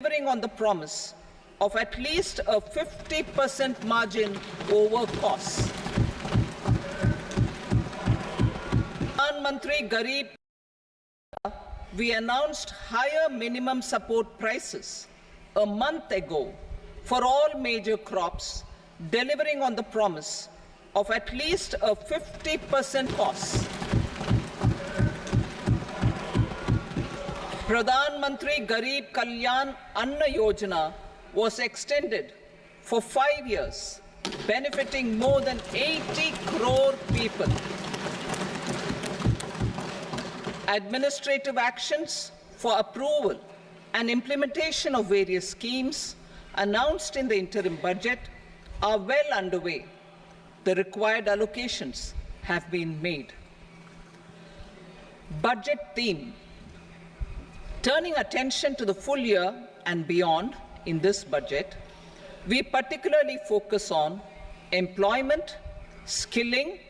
delivering on the promise of at least a 50% margin over costs. Pradhan Mantri Garib, we announced higher minimum support prices a month ago for all major crops, delivering on the promise of at least a 50% cost. Pradhan Mantri Garib Kalyan Anna Yojana was extended for 5 years, benefiting more than 80 crore people. Administrative actions for approval and implementation of various schemes announced in the interim budget are well underway. The required allocations have been made. Budget theme. Turning attention to the full year and beyond in this budget, we particularly focus on employment, skilling,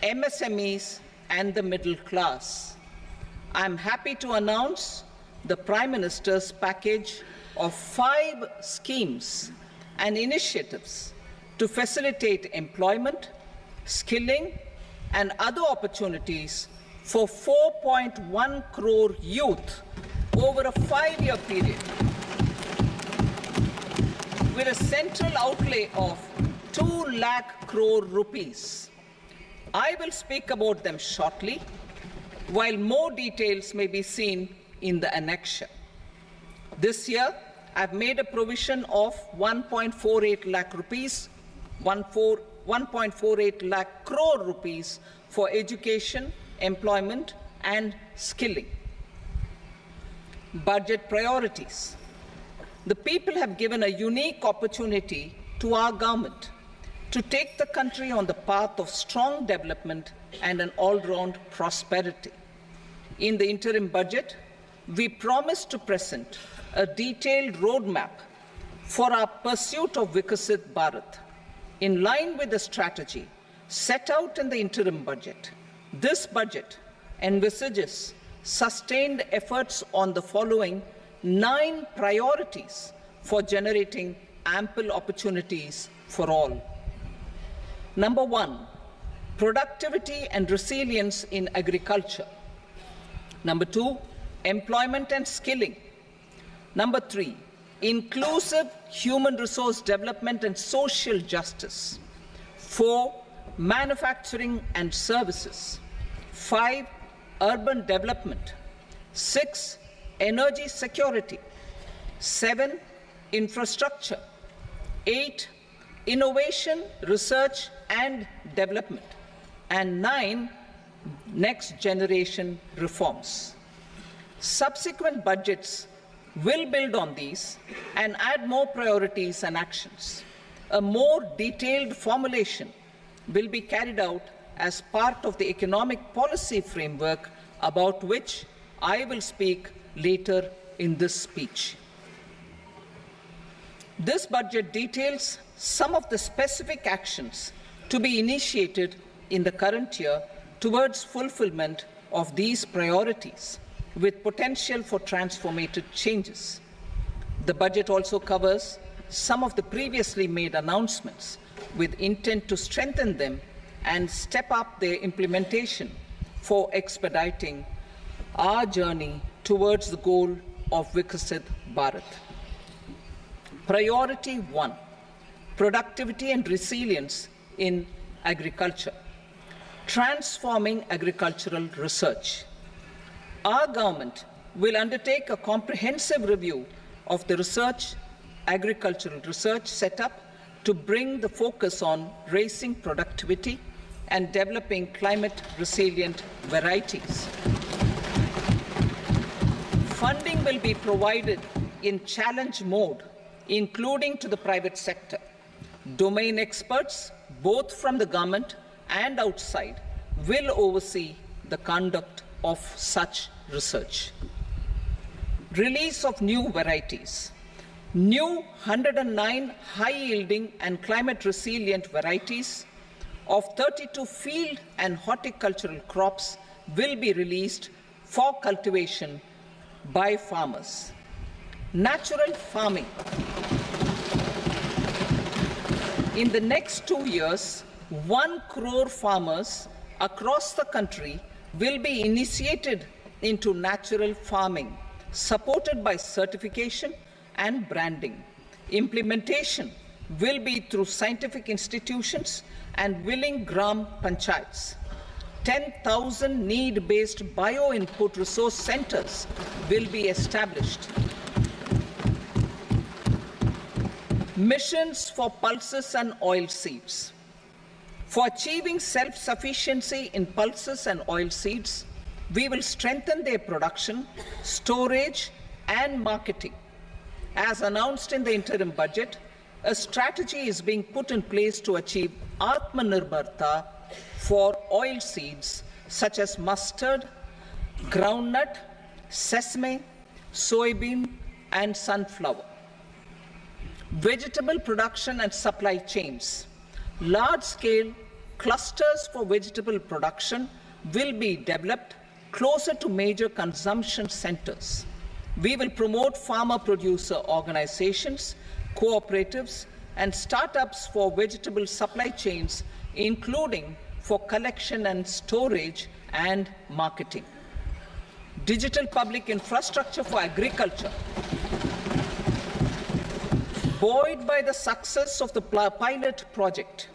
MSMEs, and the middle class. I am happy to announce the Prime Minister's package of 5 schemes and initiatives to facilitate employment, skilling, and other opportunities for 4.1 crore youth over a 5-year period, with a central outlay of 2 lakh crore rupees. I will speak about them shortly, while more details may be seen in the annexure. This year, I've made a provision of 1.48 lakh rupees, 1.48 lakh crore rupees for education, employment, and skilling. Budget priorities. The people have given a unique opportunity to our government to take the country on the path of strong development and an all-round prosperity. In the interim budget, we promise to present a detailed roadmap for our pursuit of Vikasit Bharat. In line with the strategy set out in the interim budget, this budget envisages sustained efforts on the following 9 priorities for generating ample opportunities for all. Number 1, productivity and resilience in agriculture. Number 2, employment and skilling. Number 3, inclusive human resource development and social justice. 4, manufacturing and services. 5, urban development. 6, energy security. 7, infrastructure. 8, innovation, research and development. And 9, next generation reforms. Subsequent budgets will build on these and add more priorities and actions. A more detailed formulation will be carried out as part of the economic policy framework, about which I will speak later in this speech. This budget details some of the specific actions to be initiated in the current year towards fulfillment of these priorities, with potential for transformative changes. The budget also covers some of the previously made announcements, with intent to strengthen them and step up their implementation for expediting our journey towards the goal of Vikasit Bharat. Priority 1, productivity and resilience in agriculture. Transforming agricultural research. Our government will undertake a comprehensive review of the agricultural research setup to bring the focus on raising productivity and developing climate-resilient varieties. Funding will be provided in challenge mode, including to the private sector. Domain experts, both from the government and outside, will oversee the conduct of such research. Release of new varieties. New 109 high-yielding and climate-resilient varieties of 32 field and horticultural crops will be released for cultivation by farmers. Natural farming. In the next 2 years, 1 crore farmers across the country will be initiated into natural farming, supported by certification and branding. Implementation will be through scientific institutions and willing gram panchayats. 10,000 need-based bio-input resource centers will be established. Missions for pulses and oilseeds. For achieving self-sufficiency in pulses and oilseeds, we will strengthen their production, storage, and marketing. As announced in the interim budget, a strategy is being put in place to achieve Atmanirbharta for oilseeds such as mustard, groundnut, sesame, soybean, and sunflower. Vegetable production and supply chains. Large-scale clusters for vegetable production will be developed closer to major consumption centers. We will promote farmer-producer organizations, cooperatives, and startups for vegetable supply chains, including for collection and storage and marketing. Digital public infrastructure for agriculture. Buoyed by the success of the pilot project,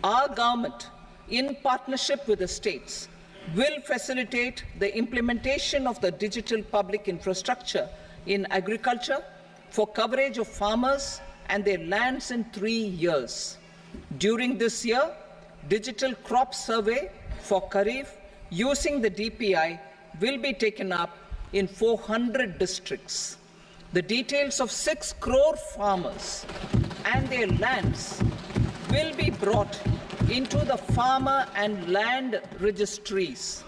our government, in partnership with the states, will facilitate the implementation of the digital public infrastructure in agriculture for coverage of farmers and their lands in 3 years. During this year, digital crop survey for Kharif using the DPI will be taken up in 400 districts. The details of 6 crore farmers and their lands will be brought into the farmer and land registries.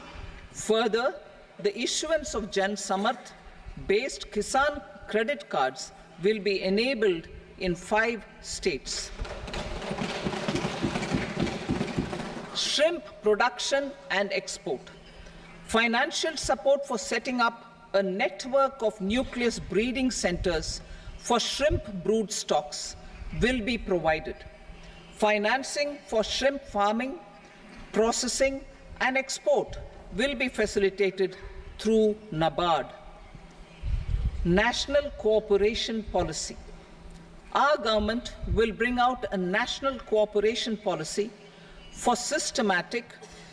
Further, the issuance of Jan Samarth-based Kisan credit cards will be enabled in 5 states. Shrimp production and export. Financial support for setting up a network of nucleus breeding centers for shrimp brood stocks will be provided. Financing for shrimp farming, processing, and export will be facilitated through NABARD. National cooperation policy. Our government will bring out a national cooperation policy for systematic,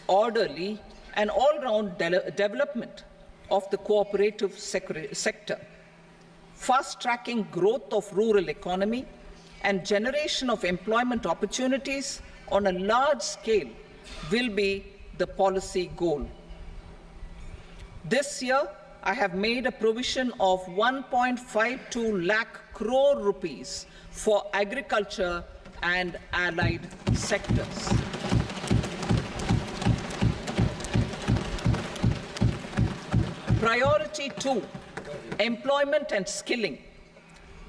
orderly, and all-round development of the cooperative sector, fast-tracking growth of rural economy and generation of employment opportunities on a large scale will be the policy goal. This year, I have made a provision of 1.52 lakh crore rupees for agriculture and allied sectors. Priority 2, employment and skilling.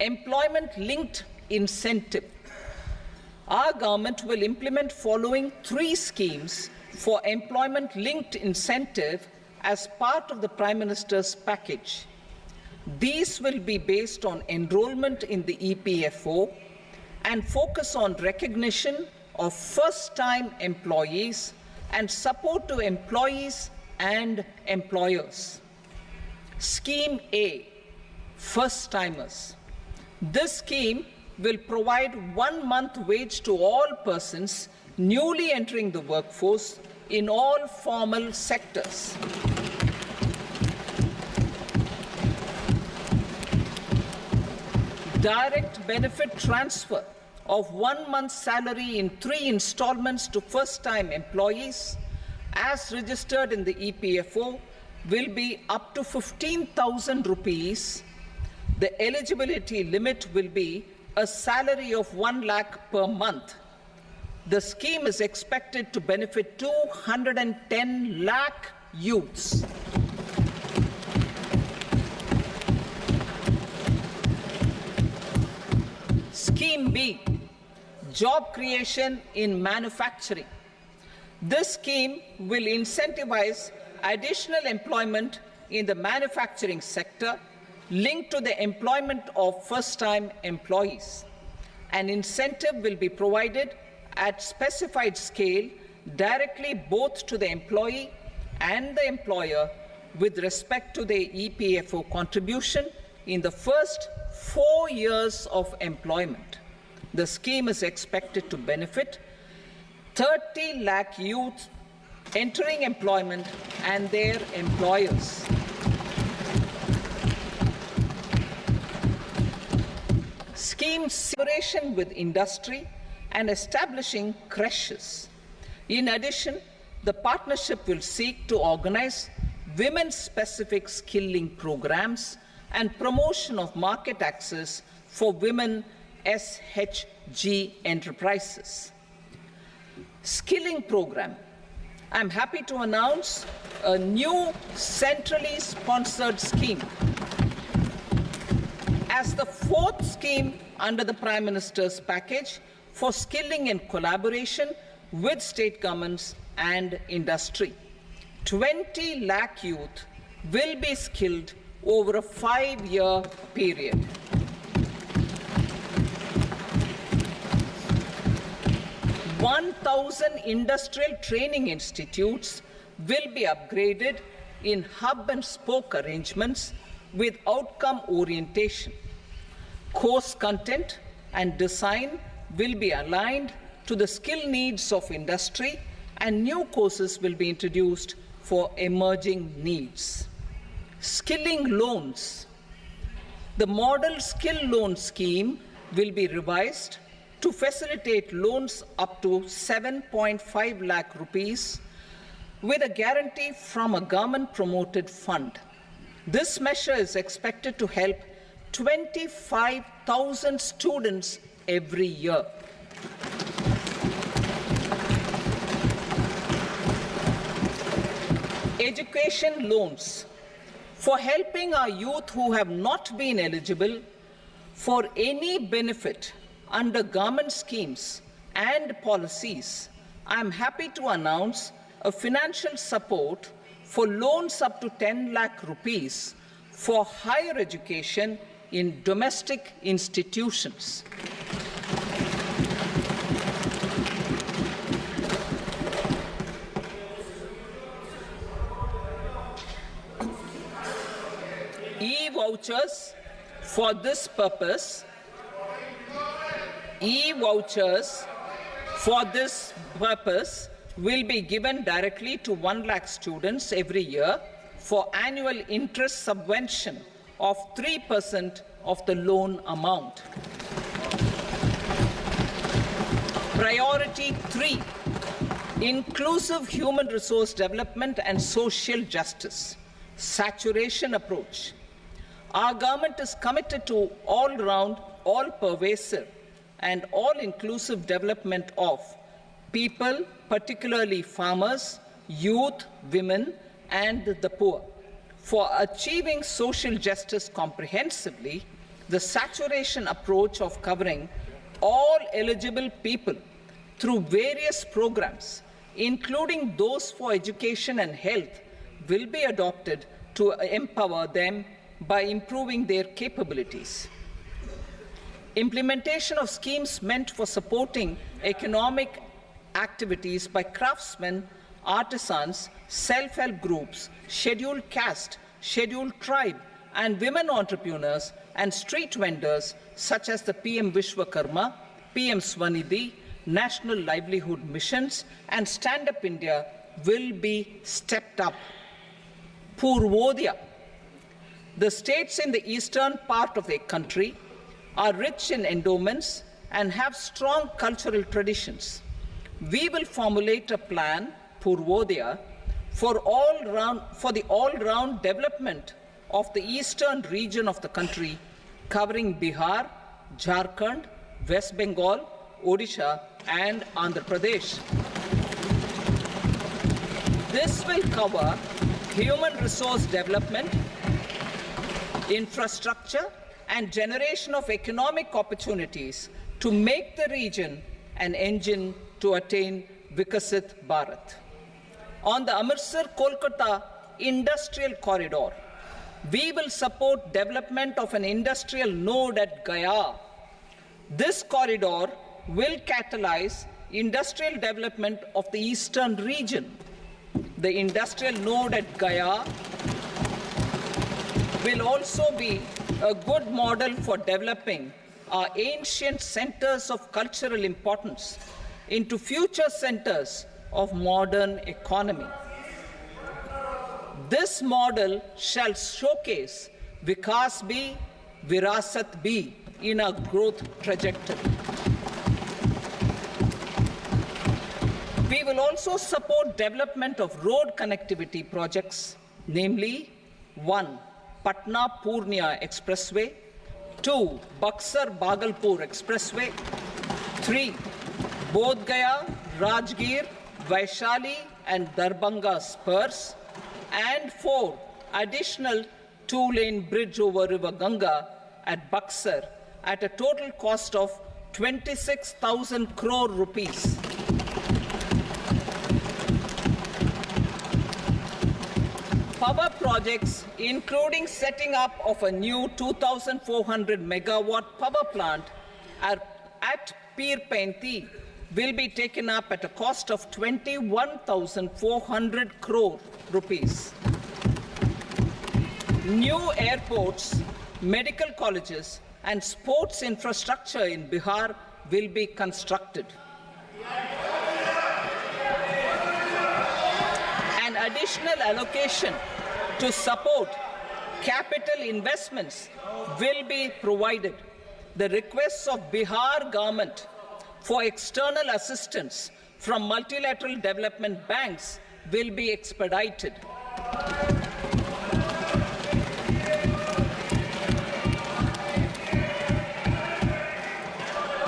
Employment-linked incentive. Our government will implement following 3 schemes for employment-linked incentive as part of the Prime Minister's package. These will be based on enrollment in the EPFO and focus on recognition of first-time employees and support to employees and employers. Scheme A, first-timers. This scheme will provide 1 month wage to all persons newly entering the workforce in all formal sectors. Direct benefit transfer of 1 month's salary in 3 installments to first-time employees as registered in the EPFO will be up to 15,000 rupees. The eligibility limit will be a salary of 1 lakh per month. The scheme is expected to benefit 210 lakh youths. Scheme B, job creation in manufacturing. This scheme will incentivize additional employment in the manufacturing sector, linked to the employment of first-time employees. An incentive will be provided at specified scale directly both to the employee and the employer with respect to the EPFO contribution in the first 4 years of employment. The scheme is expected to benefit 30 lakh youth entering employment and their employers. Scheme collaboration with industry and establishing creches. In addition, the partnership will seek to organize women-specific skilling programs and promotion of market access for women SHG enterprises. Skilling program. I'm happy to announce a new centrally sponsored scheme as the fourth scheme under the Prime Minister's package for skilling in collaboration with state governments and industry. 20 lakh youth will be skilled over a 5-year period. "1,000 industrial training institutes will be upgraded in hub and spoke arrangements with outcome orientation. Course content and design will be aligned to the skill needs of industry, and new courses will be introduced for emerging needs. Skilling loans. The model skill loan scheme will be revised to facilitate loans up to 7.5 lakh rupees with a guarantee from a government-promoted fund. This measure is expected to help 25,000 students every year. Education loans. For helping our youth who have not been eligible for any benefit under government schemes and policies, I am happy to announce a financial support for loans up to 10 lakh rupees for higher education in domestic institutions. E-vouchers for this purpose. E-vouchers for this purpose will be given directly to 1 lakh students every year for annual interest subvention of 3% of the loan amount. Priority 3, inclusive human resource development and social justice. Saturation approach. Our government is committed to all-round, all-pervasive and all-inclusive development of people, particularly farmers, youth, women, and the poor. For achieving social justice comprehensively, the saturation approach of covering all eligible people through various programs, including those for education and health, will be adopted to empower them by improving their capabilities. Implementation of schemes meant for supporting economic activities by craftsmen, artisans, self-help groups, scheduled caste, scheduled tribe, and women entrepreneurs and street vendors such as the PM Vishwakarma, PM Swanidhi, National Livelihood Missions, and Stand Up India will be stepped up. Purvodaya. The states in the eastern part of the country are rich in endowments and have strong cultural traditions. We will formulate a plan, Purvodaya, for the all-round development of the eastern region of the country, covering Bihar, Jharkhand, West Bengal, Odisha, and Andhra Pradesh. This will cover human resource development, infrastructure, and generation of economic opportunities to make the region an engine to attain Vikasit Bharat. On the Amritsar-Kolkata Industrial Corridor, We will support development of an industrial node at Gaya. This corridor will catalyze industrial development of the eastern region. The industrial node at Gaya will also be a good model for developing our ancient centers of cultural importance into future centers of modern economy. This model shall showcase Vikas B, Virasat B in our growth trajectory. We will also support development of road connectivity projects, namely 1. Patna-Purnia Expressway, 2. Buxar-Bhagalpur Expressway, 3. Bodh Gaya, Rajgir, Vaishali and Darbhanga spurs, and 4. Additional 2-lane bridge over River Ganga at Buxar at a total cost of 26,000 crore rupees. Power projects, including setting up of a new 2,400 megawatt power plant at Pir Painti, will be taken up at a cost of 21,400 crore rupees. New airports, medical colleges, and sports infrastructure in Bihar will be constructed. An additional allocation to support capital investments will be provided. The requests of Bihar government for external assistance from multilateral development banks will be expedited.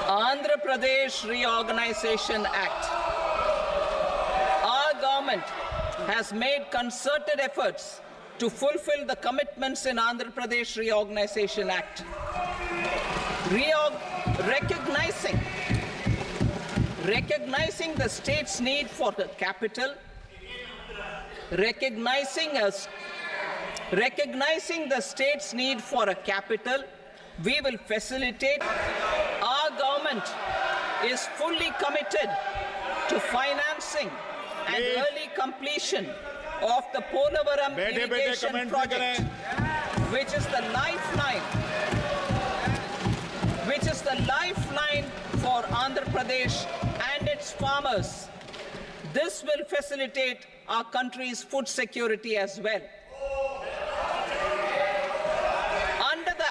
Andhra Pradesh Reorganization Act. Our government has made concerted efforts to fulfill the commitments in Andhra Pradesh Reorganization Act. Recognizing the state's need for the capital, recognizing the state's need for a capital, we will facilitate. Our government is fully committed to financing and early completion of the Polavaram irrigation project, which is the lifeline for Andhra Pradesh and its farmers. This will facilitate our country's food security as well. Under the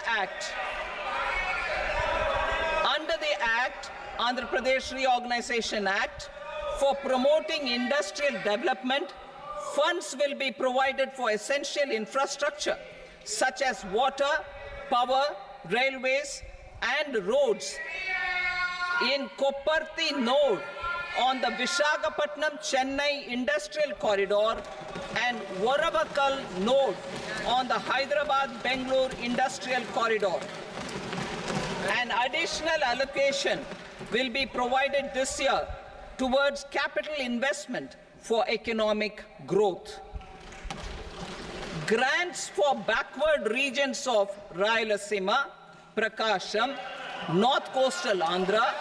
Andhra Pradesh Reorganization Act, for promoting industrial development, funds will be provided for essential infrastructure such as water, power, railways, and roads in Kopparthi node on the Visakhapatnam-Chennai industrial corridor and Varavakal node on the Hyderabad-Bengaluru industrial corridor. An additional allocation will be provided this year towards capital investment for economic growth. Grants for backward regions of Rayalaseema, Prakasham, North Coastal Andhra,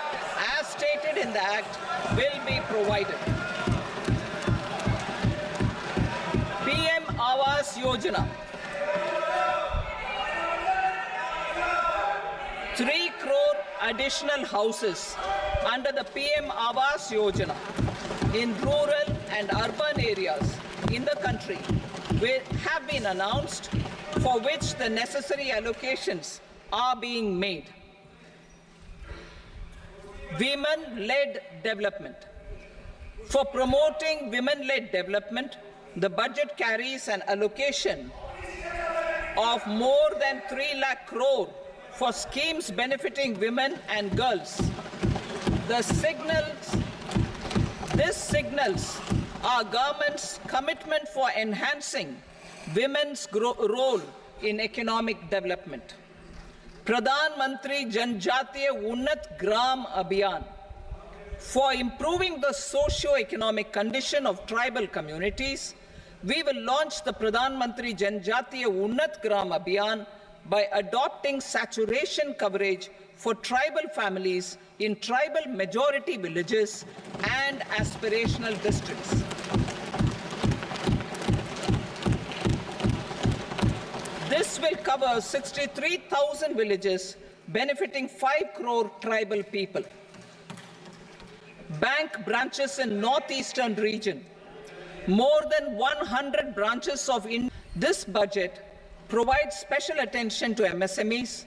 as stated in the Act, will be provided. PM Awas Yojana. 3 crore additional houses under the PM Awas Yojana in rural and urban areas in the country have been announced, for which the necessary allocations are being made. Women-led development. For promoting women-led development, the budget carries an allocation of more than 3 lakh crore for schemes benefiting women and girls. This signals our government's commitment for enhancing women's role in economic development. Pradhan Mantri Janjatiya Unnat Gram Abhiyan, for improving the socio-economic condition of tribal communities, We will launch the Pradhan Mantri Janjatiya Unnat Gram Abhiyan by adopting saturation coverage for tribal families in tribal majority villages and aspirational districts. This will cover 63,000 villages, benefiting 5 crore tribal people. Bank branches in northeastern region. More than 100 branches of this budget provides special attention to MSMEs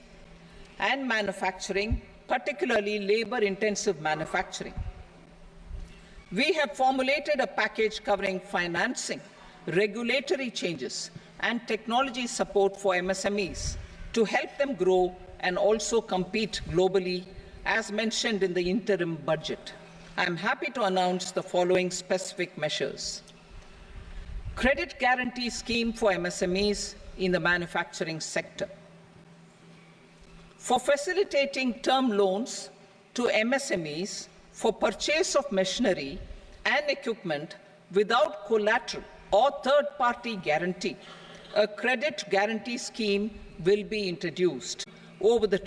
and manufacturing, particularly labor-intensive manufacturing. We have formulated a package covering financing, regulatory changes, and technology support for MSMEs to help them grow and also compete globally, as mentioned in the interim budget. I am happy to announce the following specific measures. Credit guarantee scheme for MSMEs in the manufacturing sector. For facilitating term loans to MSMEs for purchase of machinery and equipment without collateral or third-party guarantee, a credit guarantee scheme will be introduced over the